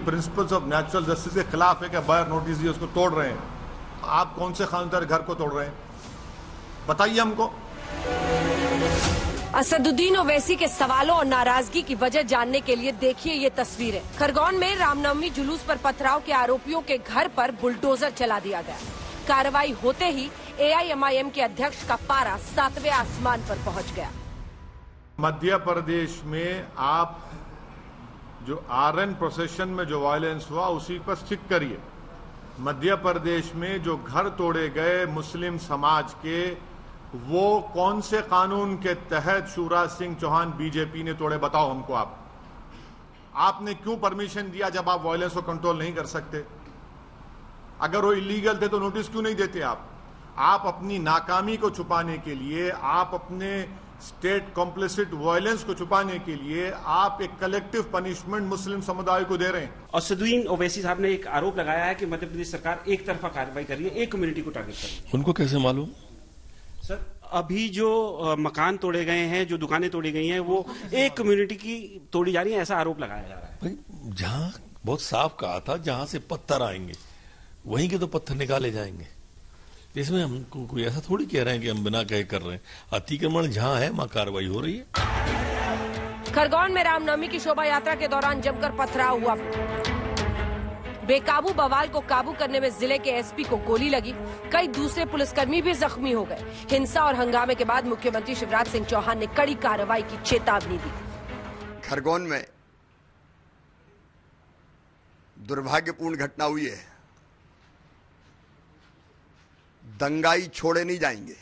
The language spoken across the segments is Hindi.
प्रिंसिपल्स ऑफ नेचुरल जस्टिस के खिलाफ है कि बगैर नोटिस दिए उसको तोड़ रहे हैं। आप कौन से कानून तहत घर को तोड़ रहे हैं, बताइए हमको। असदुद्दीन ओवैसी के सवालों और नाराजगी की वजह जानने के लिए देखिए ये तस्वीरें। खरगोन में रामनवमी जुलूस पर पथराव के आरोपियों के घर पर बुलडोजर चला दिया गया। कार्रवाई होते ही AIMIM के अध्यक्ष का पारा 7वें आसमान पर पहुंच गया। मध्य प्रदेश में आप जो RN प्रोसेशन में जो वायलेंस हुआ उसी पर स्टिक करिए। मध्य प्रदेश में जो घर तोड़े गए मुस्लिम समाज के, वो कौन से कानून के तहत शिवराज सिंह चौहान बीजेपी ने तोड़े, बताओ हमको। आपने क्यों परमिशन दिया जब आप वायलेंस को कंट्रोल नहीं कर सकते? अगर वो इलीगल थे तो नोटिस क्यों नहीं देते आप अपनी नाकामी को छुपाने के लिए, आप अपने स्टेट कॉम्प्लिसिट वायलेंस को छुपाने के लिए आप एक कलेक्टिव पनिशमेंट मुस्लिम समुदाय को दे रहे हैं। असदुद्दीन ओवैसी साहब ने एक आरोप लगाया है कि मध्य प्रदेश सरकार एक तरफा कार्रवाई कर रही है, एक कम्युनिटी को टारगेट कर रही है। उनको कैसे मालूम? सर, अभी जो मकान तोड़े गए हैं, जो दुकानें तोड़ी गई हैं, वो एक कम्युनिटी की तोड़ी जा रही है, ऐसा आरोप लगाया जा रहा है। भाई, जहां बहुत साफ कहा था जहां से पत्थर आएंगे वहीं के तो पत्थर निकाले जाएंगे। इसमें हम कोई ऐसा थोड़ी कह रहे हैं कि हम बिना कहे कर रहे हैं। अतिक्रमण जहां है वहां कार्रवाई हो रही है। खरगोन में रामनवमी की शोभा यात्रा के दौरान जमकर पथराव हुआ। बेकाबू बवाल को काबू करने में जिले के SP को गोली लगी। कई दूसरे पुलिसकर्मी भी जख्मी हो गए। हिंसा और हंगामे के बाद मुख्यमंत्री शिवराज सिंह चौहान ने कड़ी कार्रवाई की चेतावनी दी। खरगोन में दुर्भाग्यपूर्ण घटना हुई है। दंगाई छोड़े नहीं जाएंगे,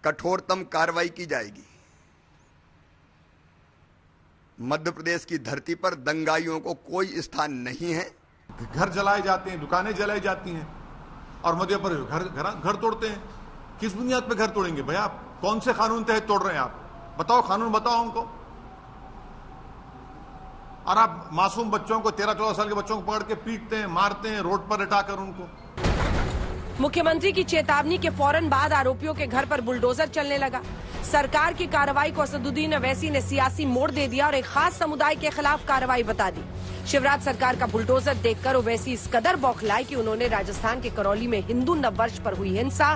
कठोरतम कार्रवाई की जाएगी। मध्य प्रदेश की धरती पर दंगाइयों को कोई स्थान नहीं है। घर जलाए जाते हैं, दुकानें जलाई जाती हैं और मध्य प्रदेश घर तोड़ते हैं। किस बुनियाद पे घर तोड़ेंगे भैया? आप कौन से कानून तहत तोड़ रहे हैं? आप बताओ, कानून बताओ हमको। और आप मासूम बच्चों को, 13-14 साल के बच्चों को पकड़ के पीटते हैं, मारते हैं, रोड पर लटाकर उनको। मुख्यमंत्री की चेतावनी के फौरन बाद आरोपियों के घर पर बुलडोजर चलने लगा। सरकार की कार्रवाई को असदुद्दीन ओवैसी ने सियासी मोड़ दे दिया और एक खास समुदाय के खिलाफ कार्रवाई बता दी। शिवराज सरकार का बुलडोजर देखकर ओवैसी इस कदर बौखलाए कि उन्होंने राजस्थान के करौली में हिंदू नववर्ष पर हुई हिंसा,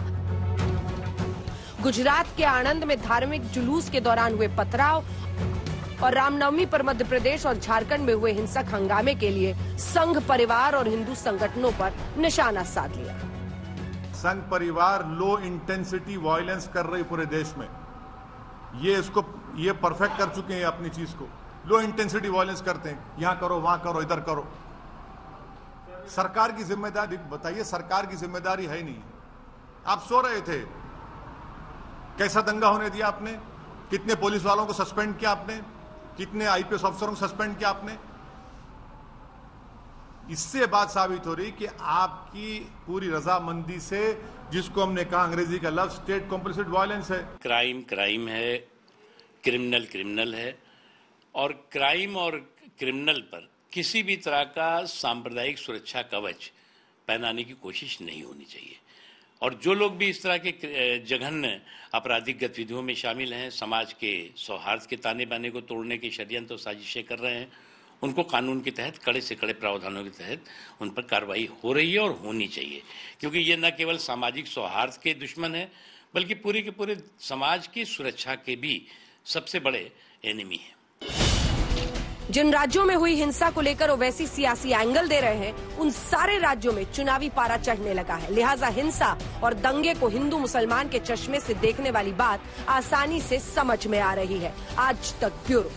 गुजरात के आणंद में धार्मिक जुलूस के दौरान हुए पथराव और रामनवमी पर मध्य प्रदेश और झारखंड में हुए हिंसक हंगामे के लिए संघ परिवार और हिंदू संगठनों पर निशाना साध लिया। संघ परिवार लो इंटेंसिटी वायलेंस कर रही पूरे देश में। ये परफेक्ट कर चुके हैं अपनी चीज को। लो इंटेंसिटी वायलेंस करते हैं, यहां करो, वहां करो, इधर करो। सरकार की जिम्मेदारी बताइए, सरकार की जिम्मेदारी है ही नहीं। आप सो रहे थे, कैसा दंगा होने दिया आपने? कितने पुलिस वालों को सस्पेंड किया आपने? कितने IPS अफसरों को सस्पेंड किया आपने? इससे बात साबित हो रही कि आपकी पूरी रजामंदी से, जिसको हमने कहा अंग्रेजी का लफ्ज स्टेट कॉम्प्लिसिट वायलेंस है। क्राइम है, क्रिमिनल है, और क्राइम और क्रिमिनल पर किसी भी तरह का सांप्रदायिक सुरक्षा कवच पहनाने की कोशिश नहीं होनी चाहिए। और जो लोग भी इस तरह के जघन्य आपराधिक गतिविधियों में शामिल हैं, समाज के सौहार्द के ताने बाने को तोड़ने के षड्यंत्र और साजिशें कर रहे हैं, उनको कानून के तहत कड़े से कड़े प्रावधानों के तहत उन पर कार्रवाई हो रही है और होनी चाहिए। क्योंकि ये न केवल सामाजिक सौहार्द के दुश्मन है, बल्कि पूरे के पूरे समाज की सुरक्षा के भी सबसे बड़े एनिमी हैं। जिन राज्यों में हुई हिंसा को लेकर ओवैसी सियासी एंगल दे रहे हैं, उन सारे राज्यों में चुनावी पारा चढ़ने लगा है। लिहाजा हिंसा और दंगे को हिंदू मुसलमान के चश्मे से देखने वाली बात आसानी से समझ में आ रही है। आज तक ब्यूरो।